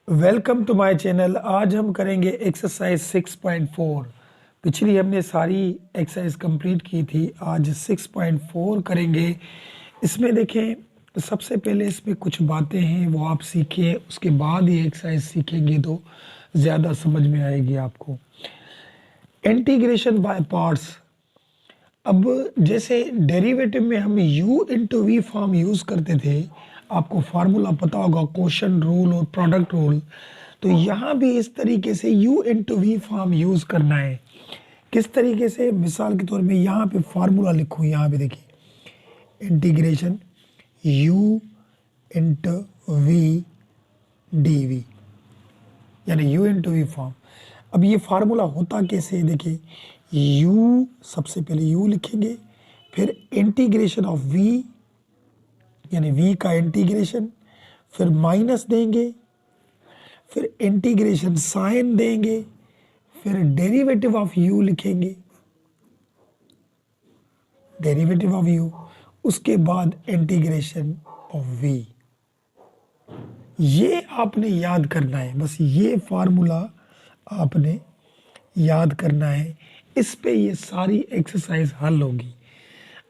Welcome to my channel. आज हम करेंगे एक्सरसाइज 6.4। पिछली हमने सारी एक्सरसाइज कंप्लीट की थी, आज 6.4 करेंगे। इसमें देखें, सबसे पहले इसमें कुछ बातें हैं वो आप सीखिए, उसके बाद ये एक्सरसाइज सीखेंगे तो ज़्यादा समझ में आएगी आपको। Integration by parts. अब जैसे डेरिवेटिव में हम u into v form use करते थे, आपको फार्मूला पता होगा, क्वोशंट रूल और प्रोडक्ट रूल। तो यहाँ भी इस तरीके से u into v form use करना है। किस तरीके से? मिसाल के तौर पे यहाँ पे फार्मूला लिखूँ, यहाँ पे देखिए, integration u into v d v, यानी u इंटू वी फॉर्म। अब ये फार्मूला होता कैसे है? देखिए, u सबसे पहले u लिखेंगे, फिर इंटीग्रेशन ऑफ v, यानी v का इंटीग्रेशन, फिर माइनस देंगे, फिर इंटीग्रेशन साइन देंगे, फिर डेरिवेटिव ऑफ u लिखेंगे, डेरिवेटिव ऑफ u, उसके बाद इंटीग्रेशन ऑफ v। ये आपने याद करना है, बस ये फार्मूला आपने याद करना है। इस पे ये सारी एक्सरसाइज हल होगी।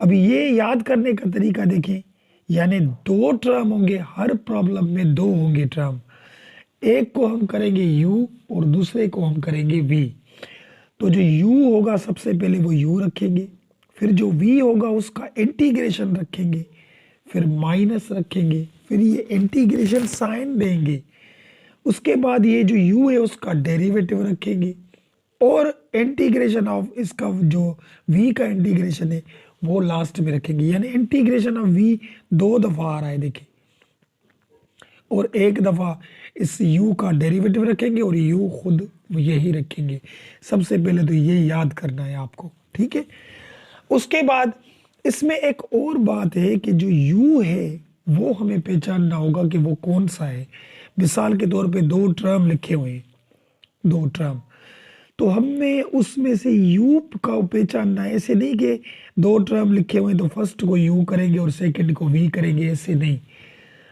अब ये याद करने का तरीका देखें, यानी दो टर्म होंगे, हर प्रॉब्लम में दो होंगे टर्म। एक को हम करेंगे u और दूसरे को हम करेंगे v। तो जो u होगा सबसे पहले वो u रखेंगे, फिर जो v होगा उसका इंटीग्रेशन रखेंगे, फिर माइनस रखेंगे, फिर ये इंटीग्रेशन साइन देंगे, उसके बाद ये जो u है उसका डेरिवेटिव रखेंगे, और इंटीग्रेशन ऑफ इसका जो v का इंटीग्रेशन है वो लास्ट में रखेंगे। यानी इंटीग्रेशन ऑफ v दो दफा आ रहा है, देखिए, और एक दफा इस u का डेरिवेटिव रखेंगे और u खुद यही रखेंगे। सबसे पहले तो ये याद करना है आपको, ठीक है। उसके बाद इसमें एक और बात है कि जो u है वो हमें पहचानना होगा कि वो कौन सा है। मिसाल के तौर पे दो टर्म लिखे हुए हैं, दो टर्म, तो हमें उसमें से u का पहचानना है। ऐसे नहीं कि दो टर्म लिखे हुए हैं तो फर्स्ट को u करेंगे और सेकंड को v करेंगे, ऐसे नहीं।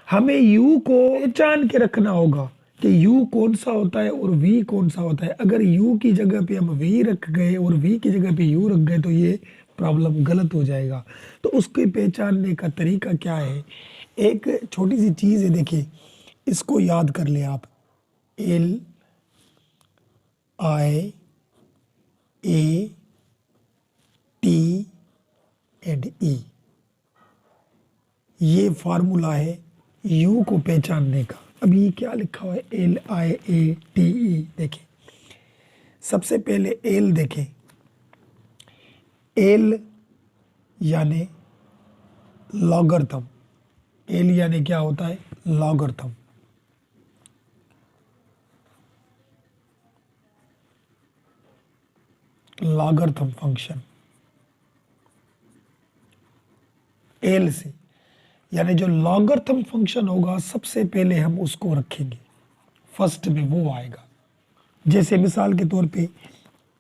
हमें u को पहचान के रखना होगा कि u कौन सा होता है और v कौन सा होता है। अगर u की जगह पे हम v रख गए और v की जगह पे u रख गए तो ये प्रॉब्लम गलत हो जाएगा। तो उसके पहचानने का तरीका क्या है? एक छोटी सी चीज़ है, देखिए, इसको याद कर ले आप। L I A T and E, ये फार्मूला है u को पहचानने का। अब ये क्या लिखा हुआ है? LIATE। देखें, सबसे पहले L देखें, L यानी लॉगरिथम। L यानी क्या होता है? लॉगरिथम। लॉगरिथम फंक्शन L से, यानी जो लॉगरिथम फंक्शन होगा सबसे पहले हम उसको रखेंगे, फर्स्ट में वो आएगा। जैसे मिसाल के तौर पे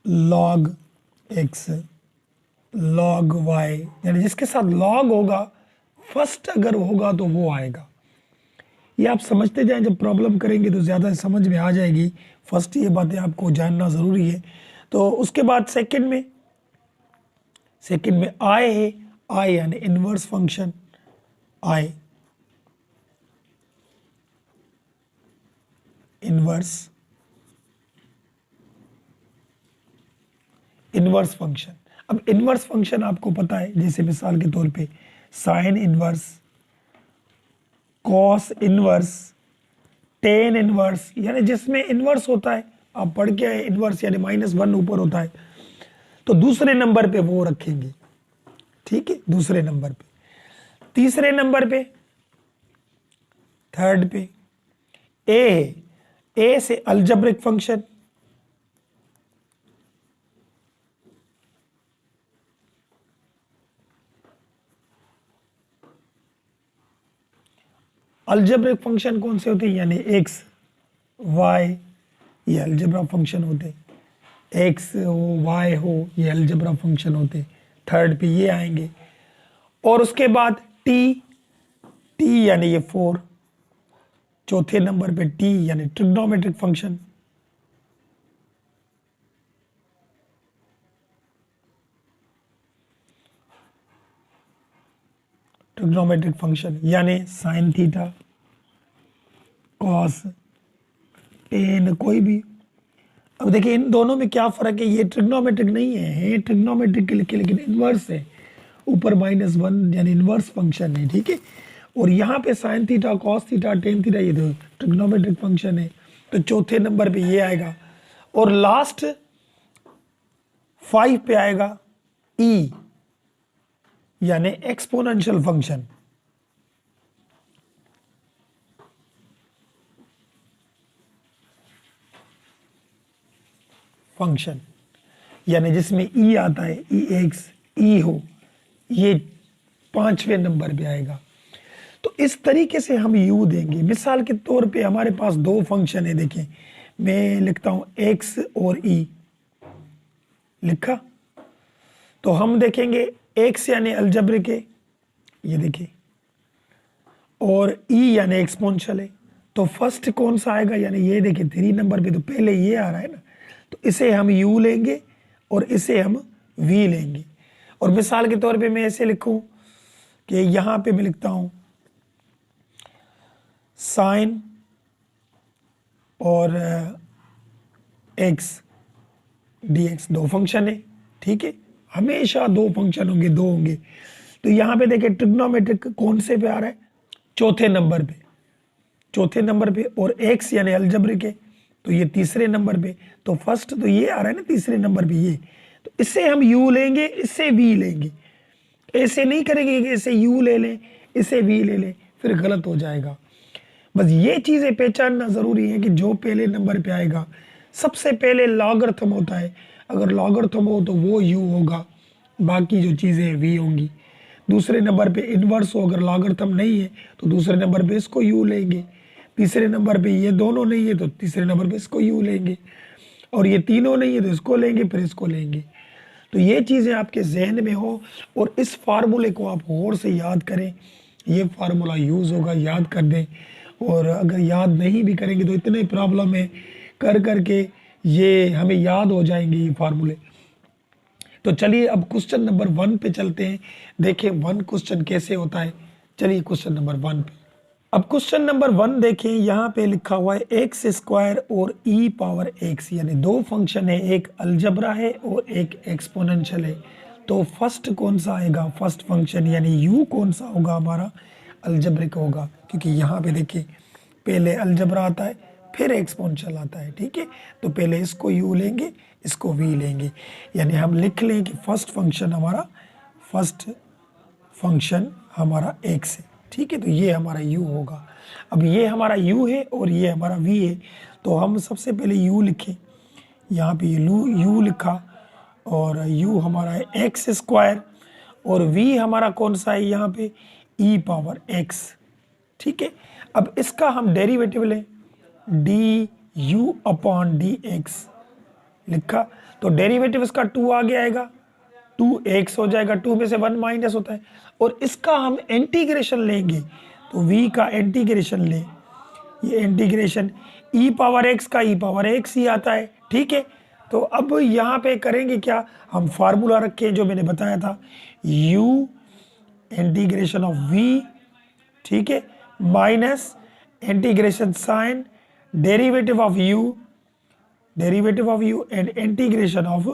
log x, log y, यानी जिसके साथ log होगा फर्स्ट अगर होगा तो वो आएगा। ये आप समझते जाएं, जब प्रॉब्लम करेंगे तो ज़्यादा समझ में आ जाएगी। फर्स्ट ये बातें आपको जानना ज़रूरी है। तो उसके बाद सेकंड में I है, I यानी inverse function I, inverse function. अब इनवर्स फंक्शन आपको पता है, जैसे मिसाल के तौर पे sine inverse, cos inverse, tan inverse, यानी जिसमें इनवर्स होता है, आप पढ़ के आए, इनवर्स यानी -1 ऊपर होता है, तो दूसरे नंबर पे वो रखेंगे, ठीक है, दूसरे नंबर पे। तीसरे नंबर पे, थर्ड पे ए है, ए से अलजेब्रिक फंक्शन, अलजेब्रिक फंक्शन कौन से होते हैं? यानी एक्स वाई, ये अलजेब्रा फंक्शन होते हैं। एक्स हो वाई हो, ये अलजेब्रा फंक्शन होते हैं। थर्ड पे ये आएंगे। और उसके बाद टी, टी यानी ये 4, चौथे नंबर पे टी यानी ट्रिग्नोमेट्रिक फंक्शन, ट्रिग्नोमेट्रिक फंक्शन यानी साइन थीटा, कॉस, टेन, कोई भी। अब देखिए इन दोनों में क्या फर्क है, ये ट्रिग्नोमेट्रिक नहीं है, ये ट्रिग्नोमेट्रिक के लिखे लेकिन इनवर्स है, ऊपर -1 यानी इनवर्स फंक्शन है, ठीक है। और यहाँ पे sine theta, cos theta, tan theta ये तो ट्रिग्नोमेट्रिक फंक्शन है, तो चौथे नंबर पे ये आएगा। और लास्ट 5 पे आएगा ई यानी एक्सपोनेंशियल फंक्शन, फंक्शन यानी जिसमें ई आता है, ई एक्स, ई हो, ये 5वें नंबर पे आएगा। तो इस तरीके से हम यू देंगे। मिसाल के तौर पे हमारे पास दो फंक्शन है, देखें मैं लिखता हूं एक्स और ई, लिखा। तो हम देखेंगे एक्स यानी अलजब्रिक है, ये देखिए, और ई यानी एक्सपोनेंशियल है। तो फर्स्ट कौन सा आएगा, यानी ये देखिए 3 नंबर पे तो पहले ये आ रहा है ना, तो इसे हम u लेंगे और इसे हम v लेंगे। और मिसाल के तौर पे मैं ऐसे लिखूं कि यहां पे मैं लिखता हूं साइन और x dx, दो फंक्शन है, ठीक है। हमेशा दो फंक्शन होंगे, दो होंगे। तो यहां पे देखिए ट्रिग्नोमेट्रिक कौन से पे आ रहा है, चौथे नंबर पे, चौथे नंबर पे। और x यानी अलजब्रिक है तो ये तीसरे नंबर पे। तो फर्स्ट तो ये आ रहा है ना तीसरे नंबर पे ये, तो इससे हम u लेंगे, इससे v लेंगे। ऐसे नहीं करेंगे कि इसे u ले लें, इसे v ले लें, फिर गलत हो जाएगा। बस ये चीजें पहचानना जरूरी है कि जो पहले नंबर पे आएगा सबसे पहले लॉगरिथम होता है, अगर लॉगरिथम हो तो वो u होगा, बाकी जो चीजें v होंगी। दूसरे नंबर पे इनवर्स हो, अगर लॉगरिथम नहीं है तो दूसरे नंबर पे इसको u लेंगे। तीसरे नंबर पे ये दोनों नहीं है तो तीसरे नंबर पे इसको u लेंगे, और ये तीनों नहीं है तो इसको लेंगे, फिर इसको लेंगे। तो ये चीज़ें आपके जहन में हो और इस फार्मूले को आप गौर से याद करें। ये फार्मूला यूज़ होगा, याद कर दें। और अगर याद नहीं भी करेंगे तो इतने प्रॉब्लम है, कर करके ये हमें याद हो जाएंगे ये फार्मूले। तो चलिए अब क्वेश्चन नंबर 1 पे चलते हैं, देखें 1 क्वेश्चन कैसे होता है। चलिए क्वेश्चन नंबर 1 पे। अब क्वेश्चन नंबर 1 देखें, यहाँ पे लिखा हुआ है एक्स स्क्वायर और ई पावर एक्स, यानी दो फंक्शन है, एक अलजबरा है और एक एक्सपोनेंशियल है। तो फर्स्ट कौन सा आएगा, फर्स्ट फंक्शन यानी यू कौन सा होगा, हमारा अलजब्रिक होगा, क्योंकि यहाँ पे देखिए पहले अलजबरा आता है फिर एक्सपोनेंशियल आता है, ठीक है। तो पहले इसको यू लेंगे, इसको वी लेंगे, यानी हम लिख लें कि फर्स्ट फंक्शन हमारा एक्स है, ठीक है। तो ये हमारा u होगा। अब ये हमारा u है और ये हमारा v है, तो हम सबसे पहले u लिखें, यहाँ पे u लिखा, और u हमारा है एक्स स्क्वायर, और v हमारा कौन सा है यहाँ पे, e पावर x, ठीक है। अब इसका हम डेरिवेटिव लें, du अपॉन dx लिखा, तो डेरिवेटिव इसका 2 आगे आएगा, 2x हो जाएगा, 2 में से 1 माइनस होता है। और इसका हम इंटीग्रेशन लेंगे, तो v का इंटीग्रेशन ले, ये इंटीग्रेशन e पावर x का e पावर x ही आता है, ठीक है। तो अब यहाँ पे करेंगे क्या, हम फार्मूला रखें जो मैंने बताया था, u इंटीग्रेशन ऑफ v, ठीक है, minus integration sign derivative of u and integration of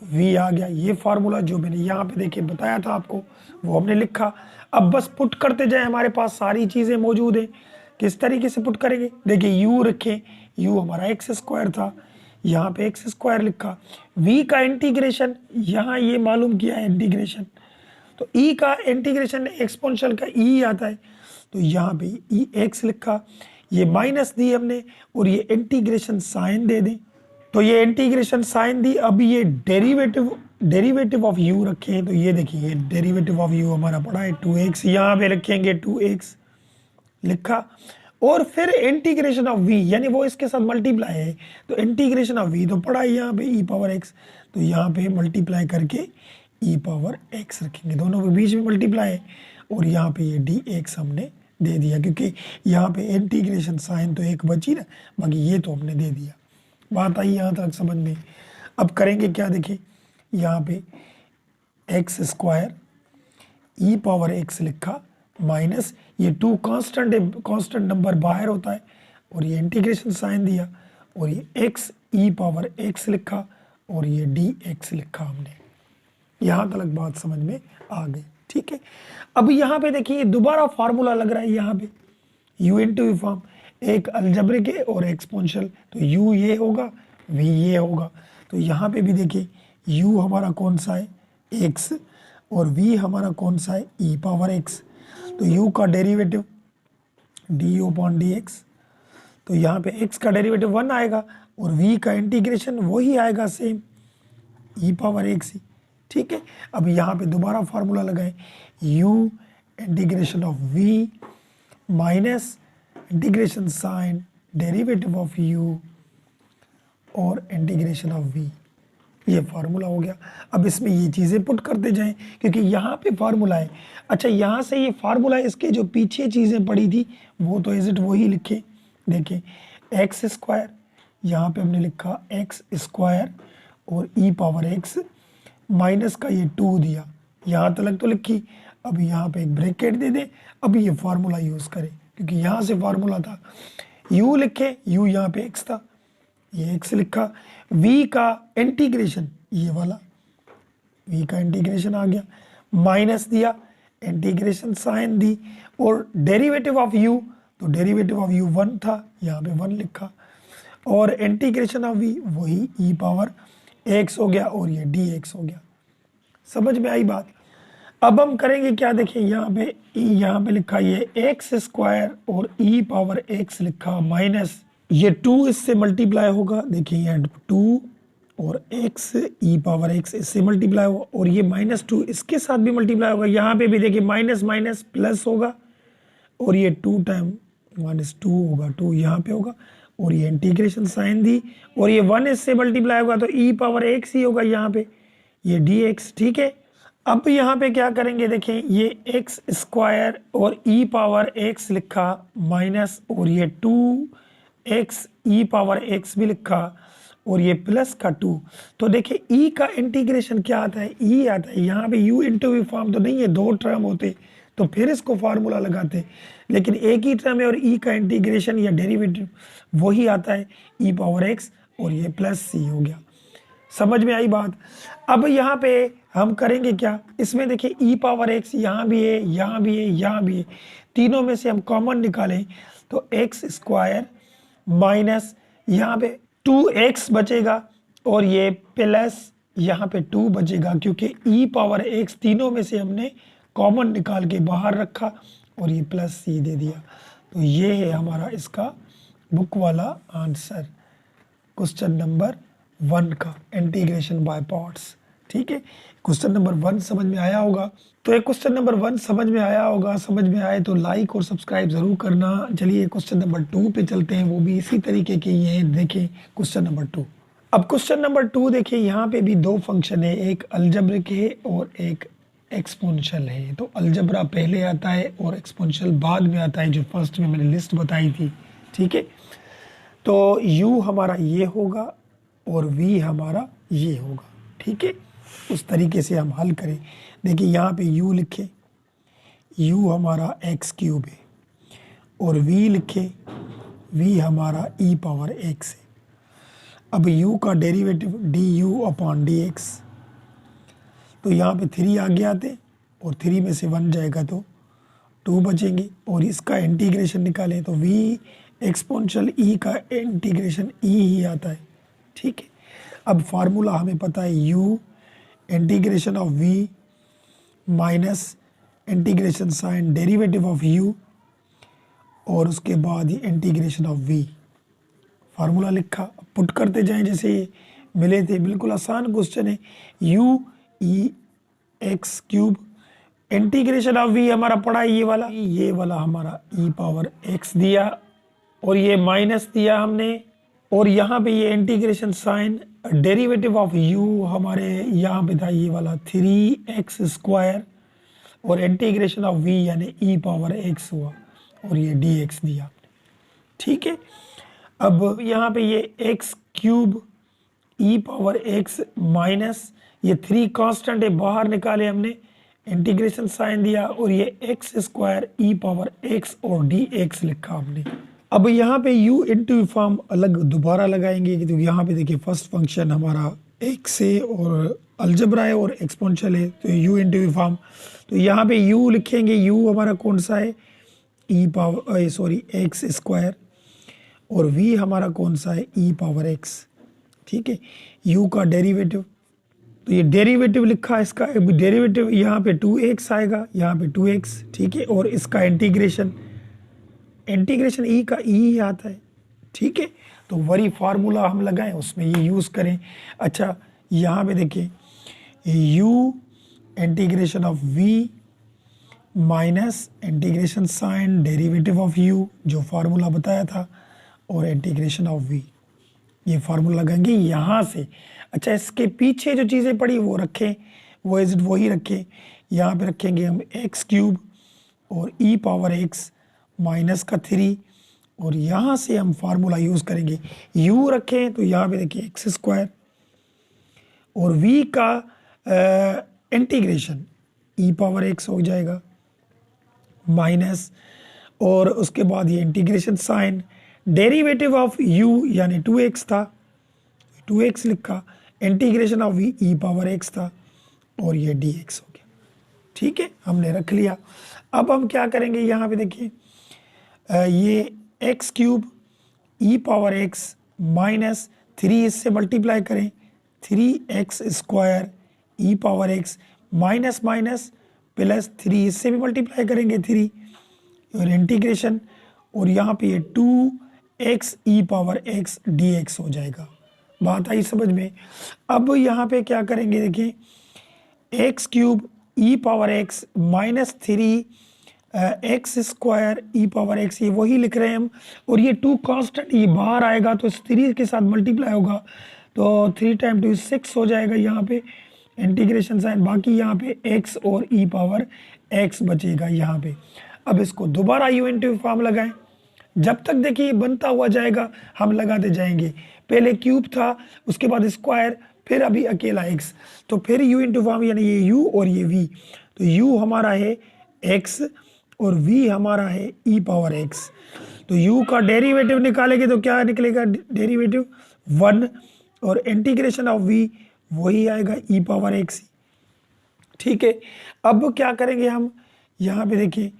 v आ गया। ये फार्मूला जो मैंने यहाँ पे देखे बताया था आपको, वो हमने लिखा। अब बस पुट करते जाए, हमारे पास सारी चीज़ें मौजूद हैं। किस तरीके से पुट करेंगे, देखिए u रखें, u हमारा एक्स स्क्वायर था, यहाँ पे एक्स स्क्वायर लिखा, v का इंटीग्रेशन यहाँ ये मालूम किया है इंटीग्रेशन, तो e का इंटीग्रेशन एक्सपोनेंशियल का e आता है, तो यहाँ पे e x लिखा, ये माइनस दी हमने, और ये इंटीग्रेशन साइन दे दें, तो ये इंटीग्रेशन साइन दी। अब ये डेरिवेटिव ऑफ u रखे हैं, तो ये देखिए ये डेरिवेटिव ऑफ u हमारा पड़ा है 2x, यहाँ पे रखेंगे 2x लिखा, और फिर इंटीग्रेशन ऑफ v, यानी वो इसके साथ मल्टीप्लाई है, तो इंटीग्रेशन ऑफ v तो पड़ा है यहाँ पे e पावर x, तो यहाँ पे मल्टीप्लाई करके e पावर x रखेंगे, दोनों के बीच में मल्टीप्लाई है, और यहाँ पे ये dx हमने दे दिया, क्योंकि यहाँ पे इंटीग्रेशन साइन तो एक बची ना, बाकी ये तो हमने दे दिया। बात आई यहाँ तक समझ में। अब करेंगे क्या, देखिए यहाँ पे x square e power x लिखा माइनस ये 2 कांस्टेंट है, कांस्टेंट नंबर बाहर होता है, और ये इंटीग्रेशन साइन दिया, और ये एक्स ई पावर एक्स लिखा, और ये डी एक्स लिखा हमने। यहाँ तक बात समझ में आ गई, ठीक है। अब यहाँ पे देखिए दोबारा फार्मूला लग रहा है यहाँ पे, u इंटू वी फॉर्म, एक अलजेब्रिक है और एक्सपोनेंशियल, तो u ये होगा, v ये होगा। तो यहाँ पे भी देखिए u हमारा कौन सा है, x, और v हमारा कौन सा है, e पावर x। तो u का डेरिवेटिव du अपॉन dx, तो यहाँ पे x का डेरिवेटिव 1 आएगा, और v का इंटीग्रेशन वही आएगा सेम, e पावर x ही, ठीक है। अब यहाँ पे दोबारा फार्मूला लगाएं, u integration of v minus integration sign derivative of u और इंटीग्रेशन ऑफ v, ये फार्मूला हो गया। अब इसमें ये चीज़ें पुट करते जाएं, क्योंकि यहाँ पे फार्मूला है। अच्छा, यहाँ से ये फार्मूला, इसके जो पीछे चीज़ें पड़ी थी वो तो इज इट वही लिखे। देखिए एक्स स्क्वायर, यहाँ पे हमने लिखा एक्स स्क्वायर और ई पावर एक्स माइनस का ये 2 दिया, यहाँ तक तो लिखी। अब यहाँ पे एक ब्रैकेट दे दे, अब ये फार्मूला यूज़ करें, क्योंकि यहाँ से फार्मूला था, u लिखे, u यहाँ पे x था, ये x लिखा, v का इंटीग्रेशन ये वाला, v का इंटीग्रेशन आ गया, माइनस दिया, इंटीग्रेशन साइन दी, और डेरिवेटिव ऑफ u, तो डेरिवेटिव ऑफ u 1 था, यहाँ पे 1 लिखा, और इंटीग्रेशन ऑफ v वही e पावर x हो गया, और ये dx हो गया। समझ में आई बात। अब हम करेंगे क्या, देखिए यहाँ पे लिखा ये एक्स स्क्वायर और ई पावर एक्स लिखा माइनस ये 2 इससे मल्टीप्लाई होगा, देखिए ये 2 और एक्स ई पावर एक्स इससे मल्टीप्लाई होगा, और ये -2 इसके साथ भी मल्टीप्लाई होगा। यहाँ पे भी देखिए माइनस माइनस प्लस होगा, और ये 2 टाइम -2 होगा, 2 यहाँ पे होगा, और ये इंटीग्रेशन साइन दी, और ये 1 इससे मल्टीप्लाई होगा, तो ई पावर एक्स ही होगा यहाँ पे, ये डी एक्स, ठीक है। अब यहाँ पे क्या करेंगे, देखें ये एक्स स्क्वायर और ई पावर एक्स लिखा माइनस, और ये 2x ई पावर एक्स भी लिखा, और ये प्लस का 2। तो देखिए e का इंटीग्रेशन क्या आता है, e आता है, यहाँ पे u इंटू वी फॉर्म तो नहीं है, 2 टर्म होते तो फिर इसको फार्मूला लगाते, लेकिन एक ही टर्म है, और e का इंटीग्रेशन या डेरिवेटिव वही आता है, e पावर x, और ये प्लस c हो गया। समझ में आई बात। अब यहाँ पे हम करेंगे क्या, इसमें देखिए e पावर x यहाँ भी है, यहाँ भी है, यहाँ भी है, तीनों में से हम कॉमन निकालें तो एक्स स्क्वायर माइनस यहाँ पे 2x बचेगा, और ये प्लस यहाँ पे 2 बचेगा, क्योंकि e पावर x तीनों में से हमने कॉमन निकाल के बाहर रखा, और ये प्लस c दे दिया। तो ये है हमारा इसका बुक वाला आंसर, क्वेश्चन नंबर 1 का, इंटीग्रेशन बाय पार्ट्स, ठीक है। क्वेश्चन नंबर 1 समझ में आया होगा, तो ये क्वेश्चन नंबर 1 समझ में आया होगा, समझ में आए तो लाइक और सब्सक्राइब जरूर करना। चलिए क्वेश्चन नंबर 2 पे चलते हैं, वो भी इसी तरीके के ये देखें क्वेश्चन नंबर 2। अब क्वेश्चन नंबर 2 देखिए, यहाँ पे भी 2 फंक्शन है, एक अलजेब्रिक है और एक एक्सपोनेंशियल है। तो अलजेब्रा पहले आता है और एक्सपोनेंशियल बाद में आता है, जो फर्स्ट में मैंने लिस्ट बताई थी, ठीक है। तो u हमारा ये होगा और v हमारा ये होगा, ठीक है। उस तरीके से हम हल करें। देखिए यहाँ पे u लिखे, u हमारा x क्यूब है, और v लिखे, v हमारा e पावर x है। अब u का डेरिवेटिव du अपॉन dx, तो यहाँ पे 3 आगे आते, और 3 में से 1 जाएगा तो 2 बचेंगे, और इसका इंटीग्रेशन निकालें तो v एक्सपोनेंशियल e का इंटीग्रेशन e ही आता है, ठीक है। अब फार्मूला हमें पता है, u integration of v minus integration sign derivative of u, और उसके बाद ही इंटीग्रेशन ऑफ v। फार्मूला लिखा, पुट करते जाएं जैसे ये मिले थे, बिल्कुल आसान क्वेश्चन है। u e x cube, integration of v हमारा पड़ा है ये वाला हमारा e पावर x दिया, और ये माइनस दिया हमने, और यहाँ पे ये integration sign derivative of u हमारे यहाँ पे था ये वाला 3x स्क्वायर, और इंटीग्रेशन ऑफ v यानी e पावर x हुआ, और ये डी एक्स दिया आपने, ठीक है। अब यहाँ पे ये x cube e power x minus ये 3 कांस्टेंट है, बाहर निकाले हमने, इंटीग्रेशन साइन दिया और ये x square e power x और डी एक्स लिखा हमने। अब यहाँ पे u इंटू फॉर्म अलग दोबारा लगाएंगे, तो यहाँ पे देखिए फर्स्ट फंक्शन हमारा एक्स है और अलजबरा है और एक्सपोनेंशियल है, तो u इंटू फॉर्म, तो यहाँ पे u लिखेंगे, u हमारा कौन सा है, ई पावर सॉरी एक्स स्क्वायर, और v हमारा कौन सा है, ई पावर x, ठीक है। u का डेरिवेटिव, तो ये डेरिवेटिव लिखा है इसका, डेरिवेटिव यहाँ पे 2x आएगा, यहाँ पे 2x, ठीक है, और इसका इंटीग्रेशन, इंटीग्रेशन ई का ई ही आता है, ठीक है। तो वही फार्मूला हम लगाएं, उसमें ये यूज़ करें। अच्छा यहाँ पे देखिए u integration of v minus integration sign derivative of u, जो फार्मूला बताया था, और इंटीग्रेशन ऑफ v, ये फार्मूला लगाएंगे यहाँ से। अच्छा इसके पीछे जो चीज़ें पड़ी वो रखें, वो इज वही रखें, यहाँ पे रखेंगे हम एक्स क्यूब और ई पावर एक्स माइनस का 3, और यहाँ से हम फार्मूला यूज़ करेंगे, u रखें तो यहाँ पे देखिए एक्स स्क्वायर और v का इंटीग्रेशन ई पावर एक्स हो जाएगा माइनस, और उसके बाद ये integration sign derivative of u यानी 2x था, 2x लिखा, integration of v e power x था, और ये dx हो गया, ठीक है, हमने रख लिया। अब हम क्या करेंगे, यहाँ पे देखिए ये x cube e power x minus 3 इससे मल्टीप्लाई करें, 3x square e power x minus minus plus 3 इससे भी मल्टीप्लाई करेंगे 3, और इंटीग्रेशन, और यहाँ पे ये 2x ई पावर x dx हो जाएगा। बात आई समझ में। अब यहाँ पे क्या करेंगे, देखिए x cube e power x minus 3 x square e power x, ये वही लिख रहे हैं हम, और ये 2 कांस्टेंट ये बाहर आएगा तो इस 3 के साथ मल्टीप्लाई होगा, तो 3 टाइम 2 6 हो जाएगा यहाँ पे इंटीग्रेशन साइन, बाकी यहाँ पे x और ई पावर x बचेगा यहाँ पे। अब इसको दोबारा u इंटू फॉर्म लगाएं, जब तक देखिए बनता हुआ जाएगा हम लगाते जाएंगे, पहले क्यूब था, उसके बाद स्क्वायर, फिर अभी अकेला x, तो फिर u इंटू फॉर्म यानी ये u और ये v, तो u हमारा है x और v हमारा है ई पावर x, तो u का डेरिवेटिव निकालेंगे तो क्या निकलेगा, डेरिवेटिव 1, और इंटीग्रेशन ऑफ v वही आएगा ई पावर x, ठीक है। अब क्या करेंगे हम, यहाँ पे देखिए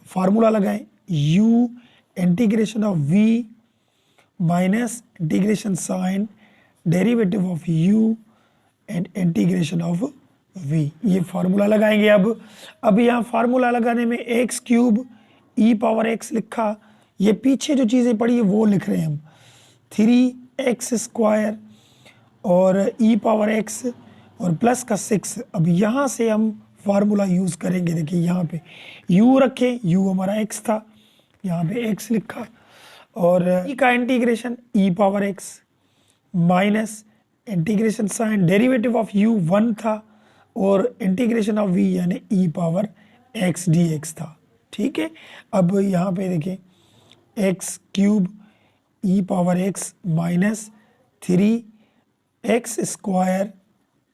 फार्मूला लगाएं, u integration of v minus integration sign derivative of u and integration of v, ये फार्मूला लगाएंगे। अब यहाँ फार्मूला लगाने में x cube e power x लिखा, ये पीछे जो चीज़ें पड़ी है वो लिख रहे हैं हम, 3x स्क्वायर और ई पावर एक्स और प्लस का 6। अब यहाँ से हम फार्मूला यूज़ करेंगे, देखिए यहाँ पे u रखें, u हमारा x था, यहाँ पे x लिखा, और e का integration e power x minus integration sign derivative of u 1 था, और इंटीग्रेशन ऑफ v यानी ई पावर x dx था, ठीक है। अब यहाँ पे देखिए x cube e power x minus 3x square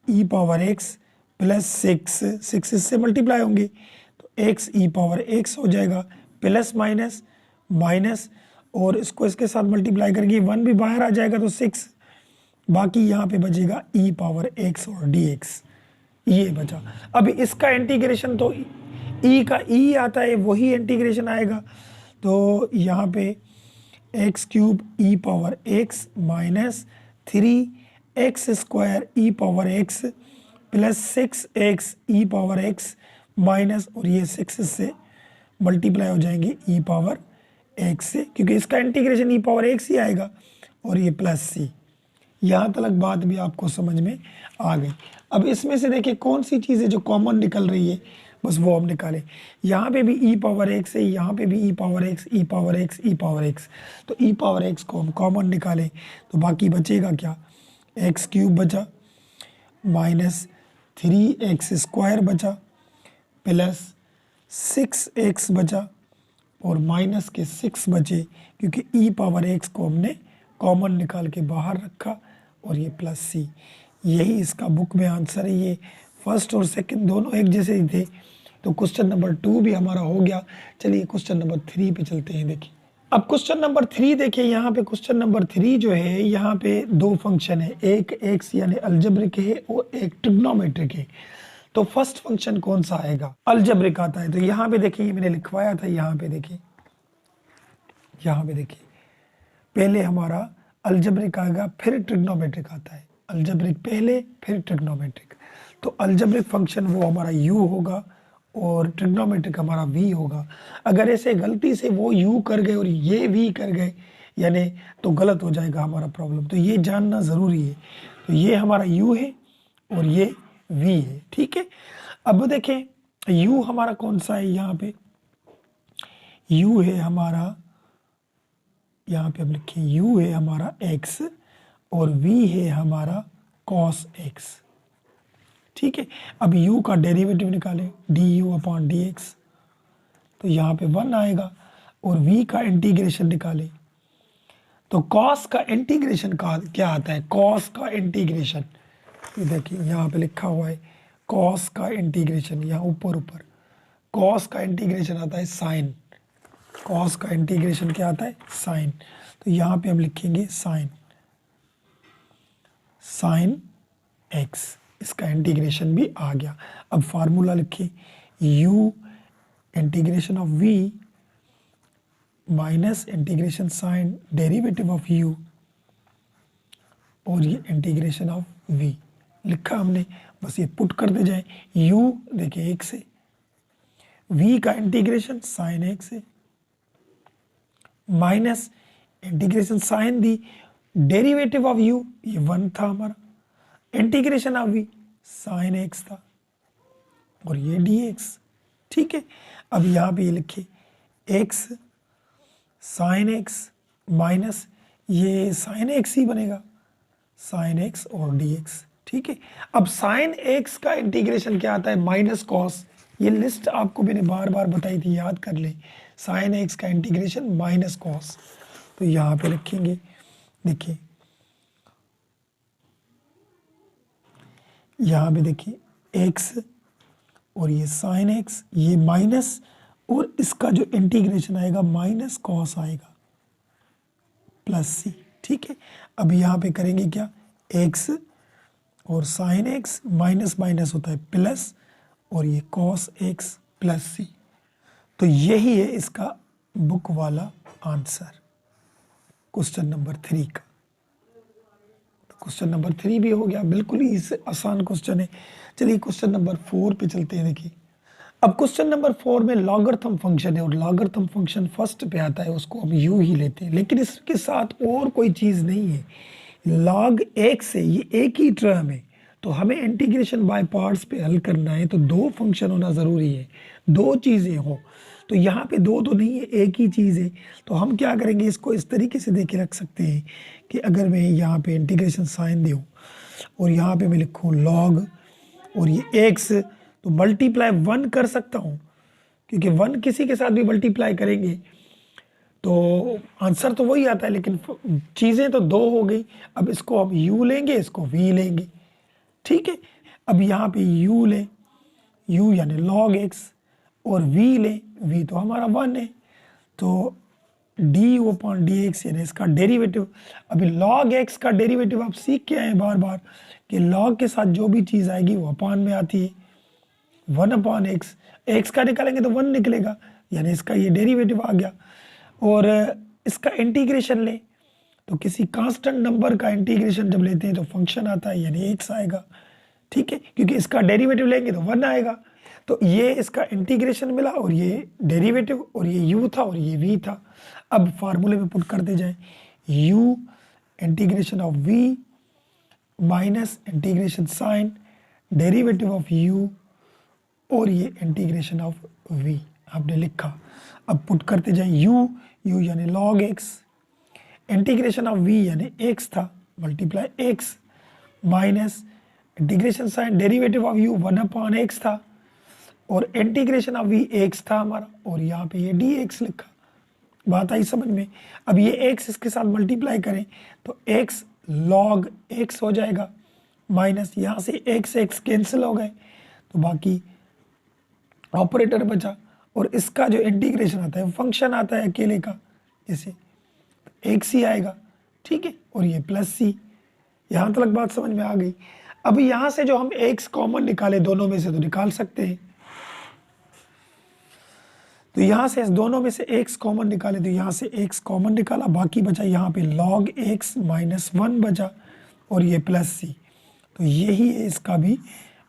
e power x plus 6 इससे मल्टीप्लाई होंगे तो x ई पावर x हो जाएगा, प्लस माइनस माइनस, और इसको इसके साथ मल्टीप्लाई करेंगे 1 भी बाहर आ जाएगा तो 6, बाकी यहाँ पे बचेगा ई पावर x और dx, ये बचा। अब इसका इंटीग्रेशन तो e का e आता है वही इंटीग्रेशन आएगा, तो यहाँ पे x cube e power x minus 3x square e power x plus 6x e power x minus, और ये 6 से मल्टीप्लाई हो जाएंगे ई पावर x से, क्योंकि इसका इंटीग्रेशन ई पावर x ही आएगा, और ये प्लस c। यहाँ तक बात भी आपको समझ में आ गई। अब इसमें से देखिए कौन सी चीज़ है जो कॉमन निकल रही है, बस वो हम निकालें। यहाँ पे भी ई पावर एक्स है, यहाँ पे भी ई पावर एक्स, ई पावर एक्स, ई पावर एक्स, तो ई पावर एक्स को हम कॉमन निकालें तो बाकी बचेगा क्या, एक्स क्यूब बचा माइनस 3x स्क्वायर बचा प्लस 6x बचा और माइनस के 6 बचे, क्योंकि ई पावर एक्स को हमने कॉमन निकाल के बाहर रखा, और ये प्लस सी। यही इसका बुक में आंसर है। ये फर्स्ट और सेकंड दोनों एक जैसे ही थे, तो क्वेश्चन नंबर 2 भी हमारा हो गया। चलिए क्वेश्चन नंबर 3 पे चलते हैं। देखिए अब क्वेश्चन नंबर 3 देखिए, यहाँ पे क्वेश्चन नंबर 3 जो है, यहाँ पे दो फंक्शन है, एक एक्स यानी अलजेब्रिक है और एक ट्रिग्नोमेट्रिक है। तो फर्स्ट फंक्शन कौन सा आएगा? अलजेब्रिक आता है। तो यहाँ पे देखिए मैंने लिखवाया था, यहाँ पे देखिए, यहाँ पे देखिए पहले हमारा अलजेब्रिक आएगा, फिर ट्रिग्नोमेट्रिक आता है। अलजेब्रिक पहले, फिर ट्रिग्नोमेट्रिक। तो अलजेब्रिक फंक्शन वो हमारा u होगा और ट्रिग्नोमेट्रिक हमारा v होगा। अगर ऐसे गलती से वो u कर गए और ये v कर गए यानी, तो गलत हो जाएगा हमारा प्रॉब्लम। तो ये जानना ज़रूरी है। तो ये हमारा u है और ये v है, ठीक है। अब देखें u हमारा कौन सा है, यहाँ पे u है हमारा, यहाँ पे हम लिखें u है हमारा x और v है हमारा cos x, ठीक है। अब u का डेरिवेटिव निकालें, du/dx, तो यहाँ पे 1 आएगा, और v का इंटीग्रेशन निकालें, तो cos का इंटीग्रेशन का क्या आता है? cos का इंटीग्रेशन, ये देखिए यहाँ पे लिखा हुआ है cos का इंटीग्रेशन, यहाँ ऊपर cos का इंटीग्रेशन आता है साइन। cos का इंटीग्रेशन क्या आता है? साइन। तो यहाँ पे हम लिखेंगे साइन x, इसका इंटीग्रेशन भी आ गया। अब फार्मूला लिखिए, u integration of v minus integration sign derivative of u, और ये इंटीग्रेशन ऑफ v लिखा हमने, बस ये पुट करते जाए। u देखिए x है, v का इंटीग्रेशन साइन x है, माइनस इंटीग्रेशन साइन दी, डेरिवेटिव ऑफ u ये 1 था हमारा, integration of v sine x था, और ये dx, ठीक है। अब यहाँ पे ये लिखे x साइन x माइनस ये साइन x ही बनेगा, साइन x और dx, ठीक है। अब साइन x का इंटीग्रेशन क्या आता है? Minus cos. ये लिस्ट आपको मैंने बार बार बताई थी, याद कर ले। साइन x का इंटीग्रेशन माइनस कॉस, तो यहाँ पे रखेंगे, देखिए यहाँ पे देखिए x और ये साइन x, ये माइनस, और इसका जो इंटीग्रेशन आएगा माइनस कॉस आएगा प्लस सी, ठीक है। अब यहाँ पे करेंगे क्या, x और साइन x माइनस माइनस होता है प्लस, और ये कॉस x प्लस सी। तो यही है इसका बुक वाला आंसर क्वेश्चन नंबर 3 का। क्वेश्चन नंबर 3 भी हो गया, बिल्कुल ही आसान क्वेश्चन है। चलिए क्वेश्चन नंबर 4 पे चलते हैं। देखिए अब क्वेश्चन नंबर 4 में लॉगरिथम फंक्शन है, और लॉगरिथम फंक्शन फर्स्ट पे आता है, उसको हम यू ही लेते हैं, लेकिन इसके साथ और कोई चीज़ नहीं है। लॉग x है, ये एक ही टर्म है, तो हमें इंटीग्रेशन बाय पार्ट्स पे हल करना है, तो दो फंक्शन होना ज़रूरी है, दो चीज़ें हो। तो यहाँ पे दो तो नहीं है, एक ही चीज़ है। तो हम क्या करेंगे, इसको इस तरीके से देख के रख सकते हैं कि अगर मैं यहाँ पे इंटीग्रेशन साइन दूँ और यहाँ पे मैं लिखूँ लॉग और ये x, तो मल्टीप्लाई 1 कर सकता हूँ, क्योंकि 1 किसी के साथ भी मल्टीप्लाई करेंगे तो आंसर तो वही आता है, लेकिन चीज़ें तो दो हो गई। अब इसको हम u लेंगे, इसको v लेंगे, ठीक है। अब यहाँ पे u लें, u यानी log x, और v लें, v तो हमारा 1 है, तो du/dx यानी इसका डेरिवेटिव। अभी log x का डेरिवेटिव आप सीख के आए बार बार कि log के साथ जो भी चीज़ आएगी वो अपान में आती है। 1/x, x का निकालेंगे तो 1 निकलेगा, यानी इसका ये डेरिवेटिव आ गया। और इसका इंटीग्रेशन लें तो किसी कांस्टेंट नंबर का इंटीग्रेशन जब लेते हैं तो फंक्शन आता है, यानी x आएगा, ठीक है, क्योंकि इसका डेरिवेटिव लेंगे तो 1 आएगा। तो ये इसका इंटीग्रेशन मिला, और ये डेरिवेटिव, और ये u था और ये v था। अब फार्मूले में पुट करते जाएं, u integration of v minus integration sign derivative of u, और ये इंटीग्रेशन ऑफ v आपने लिखा। अब पुट करते जाएं, u यानी log x, integration of v यानी x था, multiply x, minus integration sign derivative of u 1/x था, और इंटीग्रेशन ऑफ v x था हमारा, और यहाँ पे ये dx लिखा। बात आई समझ में। अब ये x इसके साथ मल्टीप्लाई करें तो x log x हो जाएगा, माइनस यहाँ से x कैंसिल हो गए तो बाकी ऑपरेटर बचा, और इसका जो इंटीग्रेशन आता है फंक्शन आता है अकेले का, इसे x ही आएगा, ठीक है। और ये प्लस सी, यहाँ तक बात समझ में आ गई। अब यहाँ से जो हम x कॉमन निकाले दोनों में से तो निकाल सकते हैं, तो यहाँ से इस दोनों में से x कॉमन निकाले तो यहाँ से x कॉमन निकाला, बाकी बचा यहाँ पे log x माइनस 1 बचा और ये प्लस सी। तो यही है इसका भी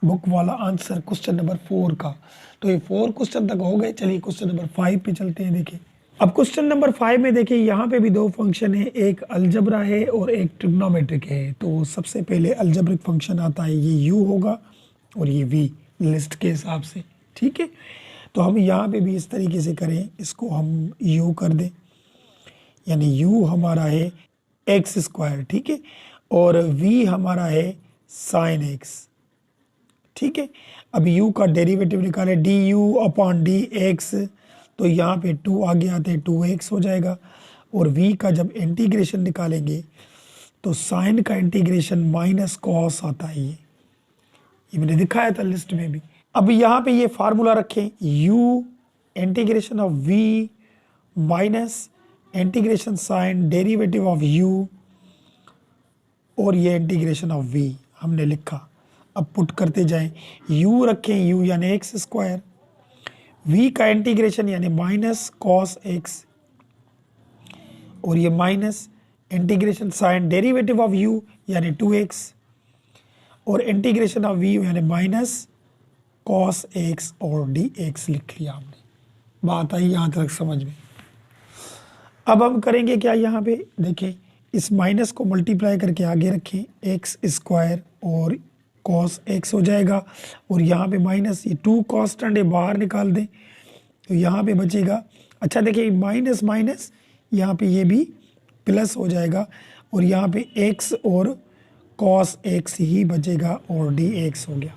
बुक वाला आंसर क्वेश्चन नंबर 4 का। तो ये 4 क्वेश्चन तक हो गए। चलिए क्वेश्चन नंबर 5 पे चलते हैं। देखिए अब क्वेश्चन नंबर 5 में देखिए यहाँ पे भी दो फंक्शन है, एक अलजबरा है और एक ट्रिग्नोमेट्रिक है। तो सबसे पहले अलजब्रिक फंक्शन आता है, ये u होगा और ये v लिस्ट के हिसाब से, ठीक है। तो हम यहाँ पे भी इस तरीके से करें, इसको हम u कर दें, यानी u हमारा है एक्स स्क्वायर, ठीक है, और v हमारा है साइन x, ठीक है। अब u का डेरिवेटिव निकाले du अपॉन dx, तो यहाँ पे 2 आगे आते हैं 2x हो जाएगा, और v का जब इंटीग्रेशन निकालेंगे तो साइन का इंटीग्रेशन माइनस कॉस आता है, ये मैंने दिखाया था लिस्ट में भी। अब यहाँ पे ये फार्मूला रखें, u integration of v minus integration sign derivative of u, और ये इंटीग्रेशन ऑफ v हमने लिखा। अब पुट करते जाएं, u रखें u यानी एक्स स्क्वायर, v का इंटीग्रेशन यानी माइनस कॉस एक्स, और ये minus integration sign derivative of u यानी 2x, और इंटीग्रेशन ऑफ v यानी माइनस कॉस एक्स और dx लिख लिया हमने। बात आई यहाँ तक समझ में। अब हम करेंगे क्या, यहाँ पे देखें इस माइनस को मल्टीप्लाई करके आगे रखें, एक्स स्क्वायर और कॉस एक्स हो जाएगा, और यहाँ पे माइनस ये 2 कांस्टेंट है बाहर निकाल दें तो यहाँ पे बचेगा। अच्छा देखिए माइनस माइनस यहाँ पे ये भी प्लस हो जाएगा, और यहाँ पे x और कॉस एक्स ही बचेगा और dx हो गया।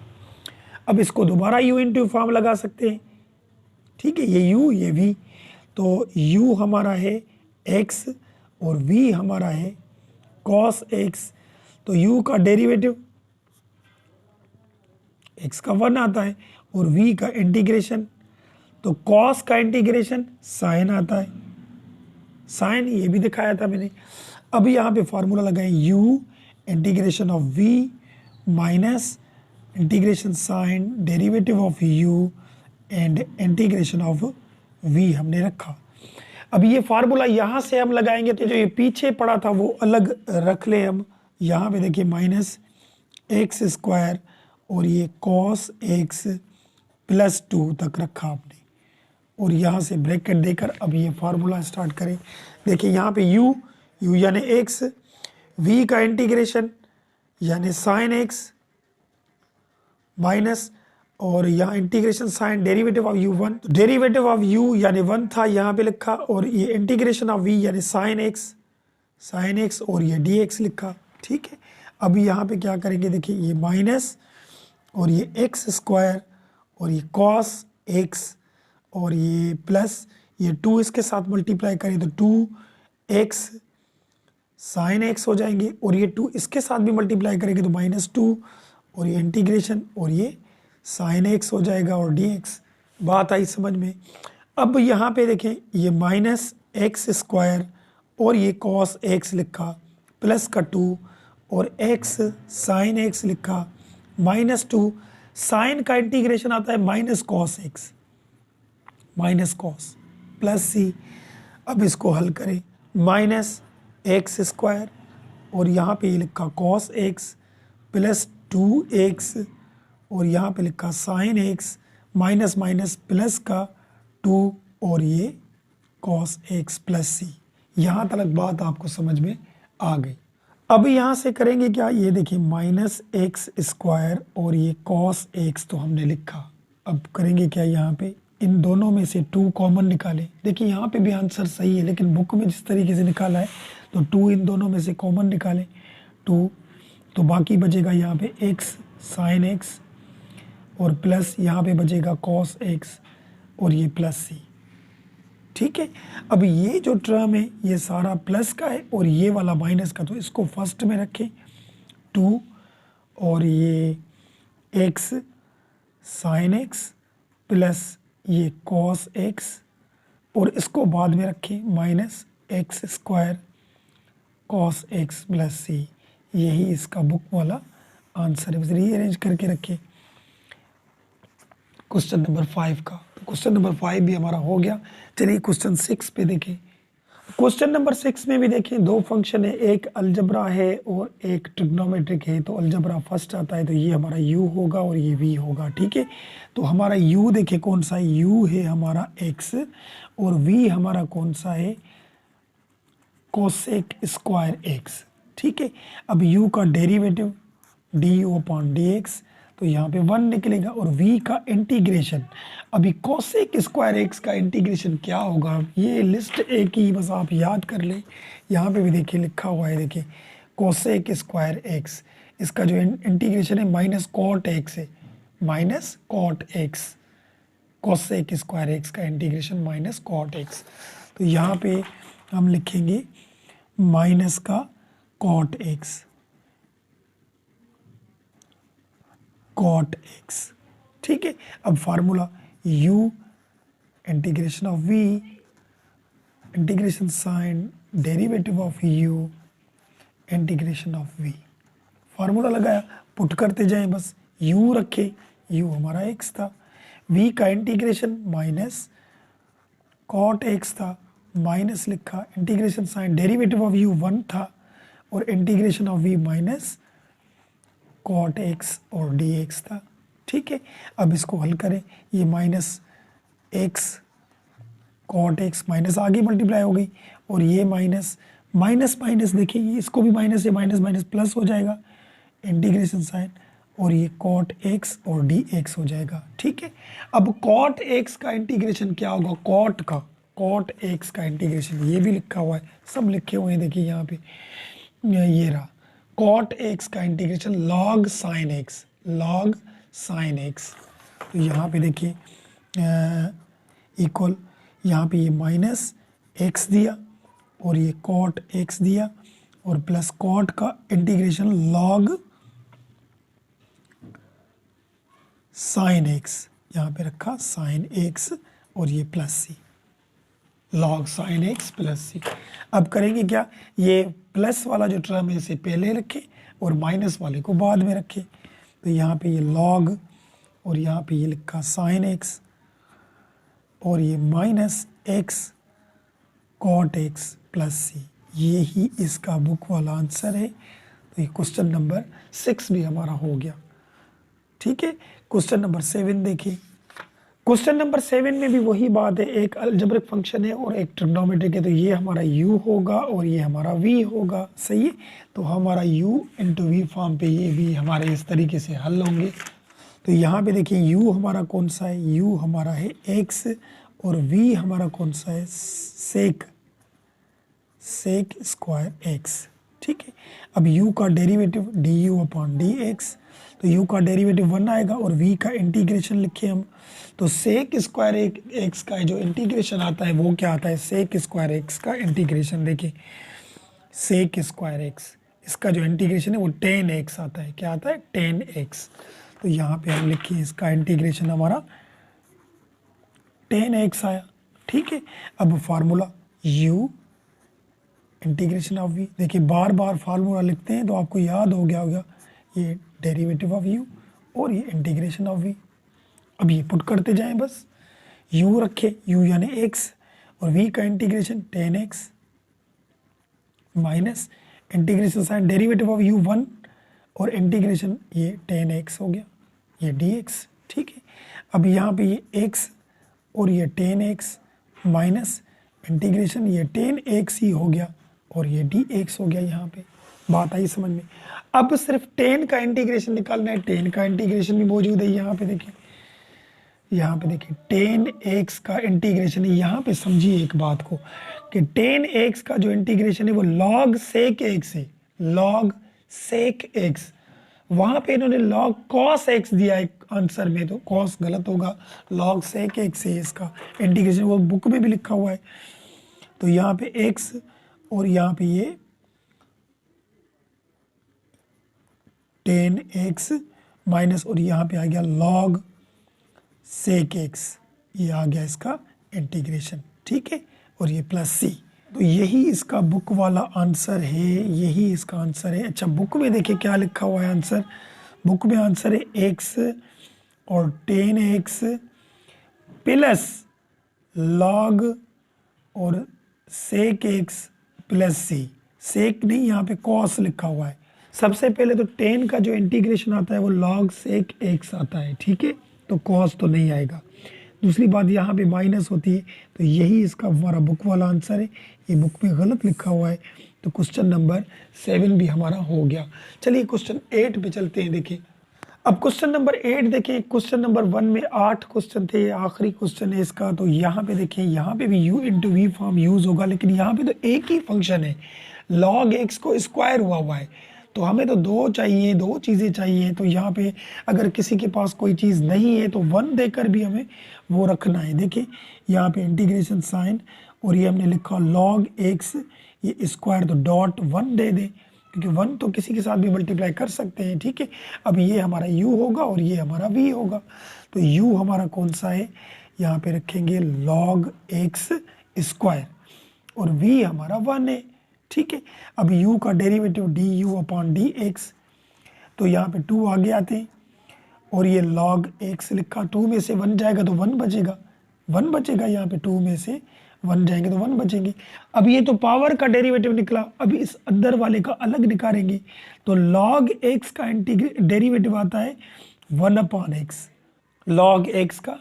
अब इसको दोबारा u इंटू फॉर्म लगा सकते हैं, ठीक है, ये u ये v, तो u हमारा है x और v हमारा है cos x, तो u का डेरिवेटिव x का 1 आता है, और v का इंटीग्रेशन, तो cos का इंटीग्रेशन साइन आता है, साइन ये भी दिखाया था मैंने। अब यहाँ पे फार्मूला लगाएं, u integration of v minus integration sign derivative of u and integration of v हमने रखा। अब ये फार्मूला यहाँ से हम लगाएंगे तो जो ये पीछे पड़ा था वो अलग रख ले हम। यहाँ पे देखिए माइनस एक्स स्क्वायर और ये कॉस एक्स प्लस 2 तक रखा आपने, और यहाँ से ब्रैकेट देकर अब ये फार्मूला स्टार्ट करें। देखिए यहाँ पे u यानी x, v का इंटीग्रेशन यानी साइन x माइनस, और यहाँ integration sign derivative of u 1, derivative of u यानी 1 था यहाँ पे लिखा, और ये इंटीग्रेशन ऑफ v यानी साइन x और ये dx लिखा, ठीक है। अब यहाँ पे क्या करेंगे, देखिए ये माइनस और ये एक्स स्क्वायर और ये कॉस एक्स और ये प्लस ये 2 इसके साथ मल्टीप्लाई करें तो 2x साइन एक्स हो जाएंगे, और ये 2 इसके साथ भी मल्टीप्लाई करेंगे तो -2, और ये इंटीग्रेशन और ये साइन एक्स हो जाएगा और dx। बात आई समझ में। अब यहाँ पे देखें ये माइनस एक्स स्क्वायर और ये कॉस एक्स लिखा प्लस का 2 और x साइन एक्स लिखा -2, साइन का इंटीग्रेशन आता है minus cos x minus cos plus c. अब इसको हल करें, माइनस एक्स स्क्वायर और यहाँ पे ये लिखा कॉस एक्स प्लस 2x और यहाँ पे लिखा sine x minus minus plus का 2 और ये कॉस एक्स प्लस सी। यहाँ तक बात आपको समझ में आ गई। अब यहाँ से करेंगे क्या, ये देखिए माइनस एक्स स्क्वायर और ये कॉस एक्स तो हमने लिखा। अब करेंगे क्या, यहाँ पे इन दोनों में से 2 कॉमन निकालें। देखिए यहाँ पे भी आंसर सही है, लेकिन बुक में जिस तरीके से निकाला है तो 2 इन दोनों में से कॉमन निकालें 2, तो बाकी बचेगा यहाँ पे x साइन एक्स और प्लस यहाँ पे बचेगा कॉस एक्स और ये प्लस सी। ठीक है। अब ये जो टर्म है ये सारा प्लस का है और ये वाला माइनस का, तो इसको फर्स्ट में रखें 2 और ये x साइन x प्लस ये कॉस x और इसको बाद में रखें minus x square cos x plus c. यही इसका बुक वाला आंसर है, बस रीअरेंज करके रखें क्वेश्चन नंबर 5 का। तो क्वेश्चन नंबर 5 भी हमारा हो गया। चलिए क्वेश्चन 6 पे देखें। क्वेश्चन नंबर 6 में भी देखें, दो फंक्शन है, एक अलजबरा है और एक ट्रिग्नोमेट्रिक है। तो अलजबरा फर्स्ट आता है तो ये हमारा u होगा और ये v होगा, ठीक है। तो हमारा u देखें कौन सा है, u है हमारा x और v हमारा कौन सा है, कोसेक स्क्वायर x, ठीक है। अब u का डेरिवेटिव du अपॉन dx, तो यहाँ पे 1 निकलेगा और v का इंटीग्रेशन, अभी कोसेक स्क्वायर x का इंटीग्रेशन क्या होगा, ये लिस्ट एक ही बस आप याद कर लें। यहाँ पे भी देखिए लिखा हुआ है, देखिए कोसेक स्क्वायर x, इसका जो इंटीग्रेशन है माइनस कॉट x है, minus cot x, cosec square x का इंटीग्रेशन माइनस कॉट x। तो यहाँ पे हम लिखेंगे माइनस का कॉट x, कॉट x, ठीक है। अब formula u integration of v integration sign derivative of u integration of v, formula लगाया, पुट करते जाएं बस, u रखे, u हमारा x था, v का इंटीग्रेशन माइनस कॉट x था, माइनस लिखा, integration sign derivative of u 1 था और integration of v minus cot x और dx था, ठीक है। अब इसको हल करें, ये minus x cot x minus आगे मल्टीप्लाई हो गई और ये माइनस माइनस माइनस, देखिए इसको भी माइनस, ये माइनस माइनस प्लस हो जाएगा, इंटीग्रेशन साइन, और ये कॉट x और dx हो जाएगा, ठीक है। अब कॉट x का इंटीग्रेशन क्या होगा, कॉट x का इंटीग्रेशन, ये भी लिखा हुआ है, सब लिखे हुए हैं, देखिए यहाँ पे ये रहा, कॉट x का इंटीग्रेशन लॉग साइन x, तो यहाँ पे देखिए इक्वल, यहाँ पे ये माइनस x दिया और ये कॉट x दिया और प्लस कॉट का इंटीग्रेशन लॉग साइन x, यहाँ पे रखा साइन x और ये प्लस सी, log sign x plus c. अब करेंगे क्या, ये प्लस वाला जो टर्म है इसे पहले रखें और माइनस वाले को बाद में रखें। तो यहाँ पे ये लॉग और यहाँ पे ये लिखा साइन x और ये minus x cot x plus c, ये ही इसका बुक वाला आंसर है। तो ये क्वेश्चन नंबर 6 भी हमारा हो गया, ठीक है। क्वेश्चन नंबर 7 देखिए। क्वेश्चन नंबर 7 में भी वही बात है, एक अलजेब्रिक फंक्शन है और एक ट्रिग्नोमेट्रिक है, तो ये हमारा u होगा और ये हमारा v होगा, सही है। तो हमारा u इंटू v फॉर्म पे ये भी हमारे इस तरीके से हल होंगे। तो यहाँ पे देखिए u हमारा कौन सा है, u हमारा है x और v हमारा कौन सा है, सेक स्क्वायर x, ठीक है। अब u का डेरिवेटिव du अपॉन dx, तो u का डेरिवेटिव 1 आएगा और v का इंटीग्रेशन लिखे हम, तो सेक स्क्वायर x का जो इंटीग्रेशन आता है वो क्या आता है, सेक स्क्वायर x का इंटीग्रेशन, देखिए सेक स्क्वायर x, इसका जो इंटीग्रेशन है वो 10x आता है, क्या आता है 10x। तो यहाँ पे हम लिखिए इसका इंटीग्रेशन हमारा 10x आया, ठीक है। अब formula u integration of v, देखिए बार बार फार्मूला लिखते हैं तो आपको याद हो गया होगा, ये डेरिवेटिव ऑफ u और ये इंटीग्रेशन ऑफ v। अब ये पुट करते जाएं बस, u रखे, u यानी x और v का integration 10x minus integration sign derivative of u 1 और इंटीग्रेशन ये 10x हो गया, ये dx, ठीक है। अब यहाँ पे ये x और ये 10x माइनस इंटीग्रेशन ये 10x ही हो गया और ये dx हो गया, यहाँ पे बात आई समझ में। अब सिर्फ 10 का इंटीग्रेशन निकालना है, 10 का इंटीग्रेशन भी मौजूद है यहाँ पे, देखिए यहाँ पे देखिए 10x का इंटीग्रेशन है। यहाँ पे समझिए एक बात को कि 10x का जो इंटीग्रेशन है वो लॉग सेक x है, लॉग सेक x, वहां पे इन्होंने log cos x दिया है आंसर में, तो cos गलत होगा, log sec x है इसका इंटीग्रेशन, वो बुक में भी लिखा हुआ है। तो यहाँ पे x और यहाँ पे ये tan x माइनस, और यहाँ पे आ गया log sec x, ये आ गया इसका इंटीग्रेशन, ठीक है, और ये प्लस सी। तो यही इसका बुक वाला आंसर है, यही इसका आंसर है। अच्छा, बुक में देखिए क्या लिखा हुआ है आंसर। बुक में आंसर है x और tan x प्लस log और sec x प्लस सी। सेक नहीं, यहाँ पे cos लिखा हुआ है। सबसे पहले तो tan का जो इंटीग्रेशन आता है वो log sec x आता है, ठीक है, तो cos तो नहीं आएगा। दूसरी बात यहाँ पे माइनस होती है, तो यही इसका हमारा बुक वाला आंसर है। ये बुक में गलत लिखा हुआ है, तो क्वेश्चन नंबर 7 भी हमारा हो गया। चलिए क्वेश्चन 8 पे चलते हैं। देखिए अब क्वेश्चन नंबर 8 देखिए, क्वेश्चन नंबर 1 में 8 क्वेश्चन थे, आखिरी क्वेश्चन है इसका। तो यहाँ पे देखिए, यहाँ पे भी u into v form use होगा, लेकिन यहाँ पे तो एक ही फंक्शन है, log x को स्क्वायर हुआ है, तो हमें तो दो चाहिए, दो चीज़ें चाहिए। तो यहाँ पे अगर किसी के पास कोई चीज़ नहीं है तो 1 देकर भी हमें वो रखना है। देखिए यहाँ पे इंटीग्रेशन साइन, और ये हमने लिखा log x ये स्क्वायर, तो डॉट 1 दे दें, क्योंकि 1 तो किसी के साथ भी मल्टीप्लाई कर सकते हैं, ठीक है। अब ये हमारा u होगा और ये हमारा v होगा। तो u हमारा कौन सा है, यहाँ पे रखेंगे log x स्क्वायर, और v हमारा 1 है, ठीक है। अब u का derivative du upon D x, तो यहाँ पे 2 आगे आते हैं, और ये log x लिखा, 2 में से 1 जाएगा तो 1 बचेगा, 1 बचेगा, यहाँ पे 2 में से 1 जाएंगे तो 1 बचेंगे। अब ये तो पावर का डेरिवेटिव निकला, अभी इस अंदर वाले का अलग निकालेंगे, तो log x का डेरिवेटिव आता है 1 अपॉन एक्स, log x का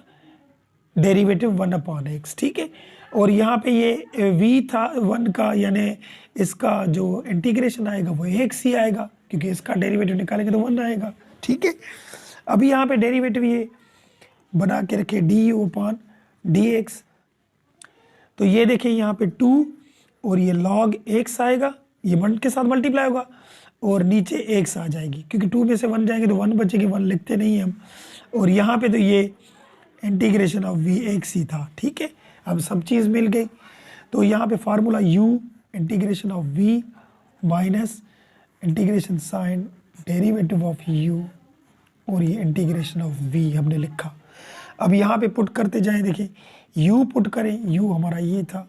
डेरिवेटिव 1 अपॉन एक्स, ठीक है। और यहाँ पे ये v था 1 का, यानी इसका जो इंटीग्रेशन आएगा वो x ही आएगा, क्योंकि इसका डेरिवेटिव निकालेंगे तो 1 आएगा, ठीक है। अभी यहाँ पे डेरिवेटिव ये बना के रखे du अपॉन डी एक्स, तो ये देखिए यहाँ पे 2 और ये log x आएगा, ये 1 के साथ मल्टीप्लाई होगा, और नीचे x आ जाएगी, क्योंकि 2 में से 1 जाएंगे तो 1 बचेगी, 1 लिखते नहीं हम। और यहाँ पे तो ये इंटीग्रेशन ऑफ वी एक्स ही था, ठीक है। अब सब चीज़ मिल गई, तो यहाँ पे formula u integration of v minus integration sign derivative of u, और ये इंटीग्रेशन ऑफ v हमने लिखा। अब यहाँ पे पुट करते जाएं, देखिए u पुट करें, u हमारा ये था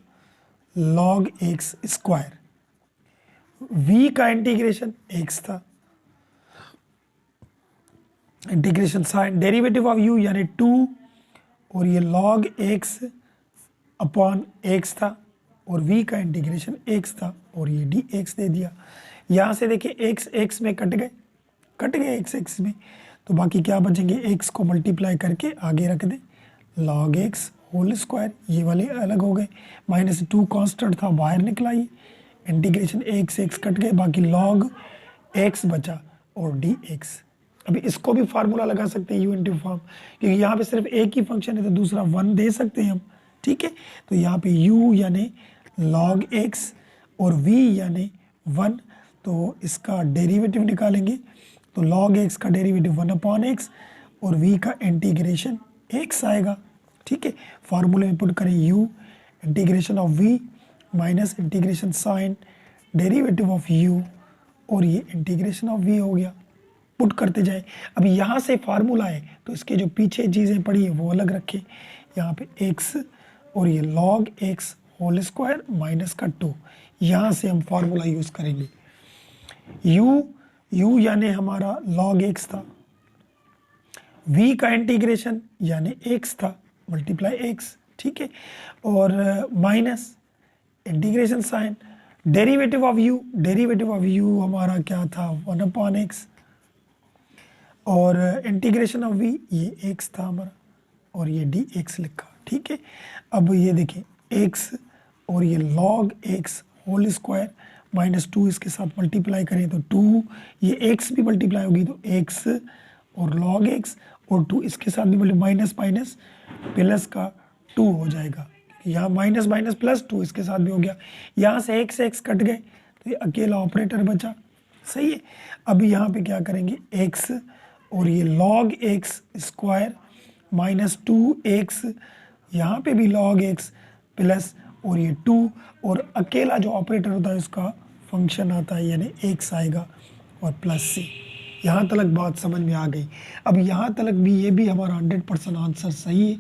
log x स्क्वायर, v का इंटीग्रेशन x था, integration sign derivative of u यानी 2, और ये log x अपॉन x था, और v का इंटीग्रेशन x था, और ये dx दे दिया। यहाँ से देखिए x x में कट गए x x में, तो बाकी क्या बचेंगे, x को मल्टीप्लाई करके आगे रख दें, log x होल स्क्वायर, ये वाले अलग हो गए, माइनस 2 कांस्टेंट था बाहर निकला, ये इंटीग्रेशन x x कट गए, बाकी log x बचा और dx। अभी इसको भी फार्मूला लगा सकते हैं u इंटू फॉर्म, क्योंकि यहाँ पे सिर्फ एक ही फंक्शन है तो दूसरा 1 दे सकते हैं हम, ठीक है। तो यहाँ पे u यानी log x और v यानी 1, तो इसका डेरिवेटिव निकालेंगे, तो log x का डेरिवेटिव 1 अपॉन x और v का इंटीग्रेशन x आएगा, ठीक है। फार्मूले में पुट करें u integration of v minus integration sign derivative of u, और ये इंटीग्रेशन ऑफ v हो गया, पुट करते जाए। अभी यहाँ से फार्मूला है तो इसके जो पीछे चीज़ें पड़ी है वो अलग रखें, यहाँ पे x और ये log x whole square minus का 2, यहाँ से हम फार्मूला यूज़ करेंगे। u यानी हमारा log x था, v का इंटीग्रेशन यानी x था मल्टीप्लाई x, ठीक है, और minus integration sign derivative of u हमारा क्या था 1 अपॉन x, और इंटीग्रेशन ऑफ v ये x था हमारा, और ये dx लिखा, ठीक है। अब ये देखिए x और ये log x whole square minus 2 इसके साथ मल्टीप्लाई करें तो 2, ये x भी मल्टीप्लाई होगी तो x और log x, और 2 इसके साथ भी माइनस माइनस प्लस का 2 हो जाएगा, यहाँ माइनस माइनस प्लस 2 इसके साथ भी हो गया। यहाँ से x कट गए तो ये अकेला ऑपरेटर बचा, सही है। अभी यहाँ पे क्या करेंगे, x और ये log x square minus 2x, यहाँ पे भी log x प्लस और ये 2, और अकेला जो ऑपरेटर होता है उसका फंक्शन आता है यानी x आएगा और प्लस c। यहाँ तक बात समझ में आ गई। अब यहाँ तक भी ये भी हमारा 100% आंसर सही है,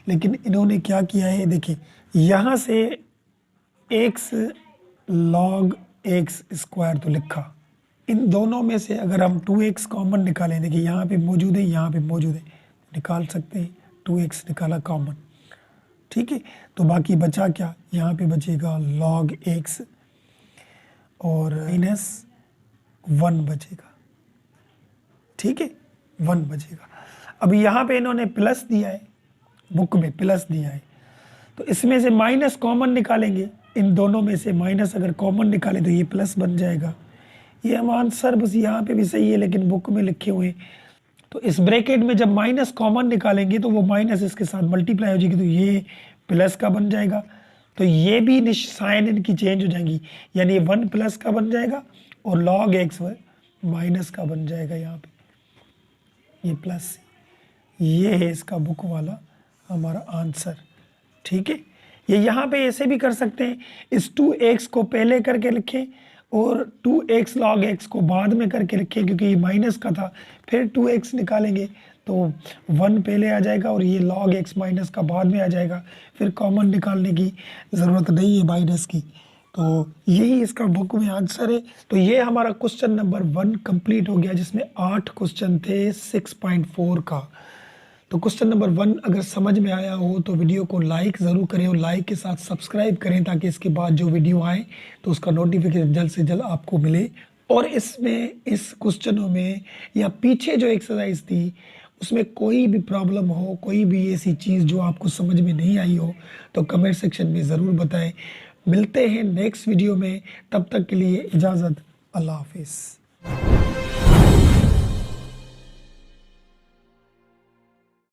लेकिन इन्होंने क्या किया है, देखिए यहाँ से x log x स्क्वायर तो लिखा, इन दोनों में से अगर हम 2x कॉमन निकालें, देखिए यहाँ पे मौजूद है, यहाँ पे मौजूद है, निकाल सकते हैं, 2x निकाला कॉमन, ठीक है। तो बाकी बचा क्या, यहाँ पे बचेगा log x और माइनस 1 बचेगा, ठीक है, 1 बचेगा। अब यहाँ पे इन्होंने प्लस दिया है, बुक में प्लस दिया है, तो इसमें से माइनस कॉमन निकालेंगे, इन दोनों में से माइनस अगर कॉमन निकाले तो ये प्लस बन जाएगा। ये हम आंसर बस यहाँ पे भी सही है, लेकिन बुक में लिखे हुए, तो इस ब्रैकेट में जब माइनस कॉमन निकालेंगे तो वो माइनस इसके साथ मल्टीप्लाई हो जाएगी, तो ये प्लस का बन जाएगा। तो ये भी साइन इनकी चेंज हो जाएंगी, यानी 1 प्लस का बन जाएगा और log x माइनस का बन जाएगा, यहाँ पे ये प्लस, ये है इसका बुक वाला हमारा आंसर, ठीक है। ये यहाँ पे ऐसे भी कर सकते हैं, इस 2x को पहले करके लिखें और 2x log x को बाद में करके लिखें, क्योंकि ये माइनस का था, फिर 2x निकालेंगे तो 1 पहले आ जाएगा और ये log x माइनस का बाद में आ जाएगा, फिर कॉमन निकालने की ज़रूरत नहीं है माइनस की। तो यही इसका बुक में आंसर है। तो ये हमारा क्वेश्चन नंबर 1 कंप्लीट हो गया, जिसमें 8 क्वेश्चन थे 6.4 का। तो क्वेश्चन नंबर 1 अगर समझ में आया हो तो वीडियो को लाइक ज़रूर करें और लाइक के साथ सब्सक्राइब करें, ताकि इसके बाद जो वीडियो आए तो उसका नोटिफिकेशन जल्द से जल्द आपको मिले। और इसमें इस क्वेश्चनों में या पीछे जो एक्सरसाइज थी उसमें कोई भी प्रॉब्लम हो, कोई भी ऐसी चीज़ जो आपको समझ में नहीं आई हो, तो कमेंट सेक्शन में ज़रूर बताएं। मिलते हैं नेक्स्ट वीडियो में, तब तक के लिए इजाज़त, अल्लाह हाफिज़।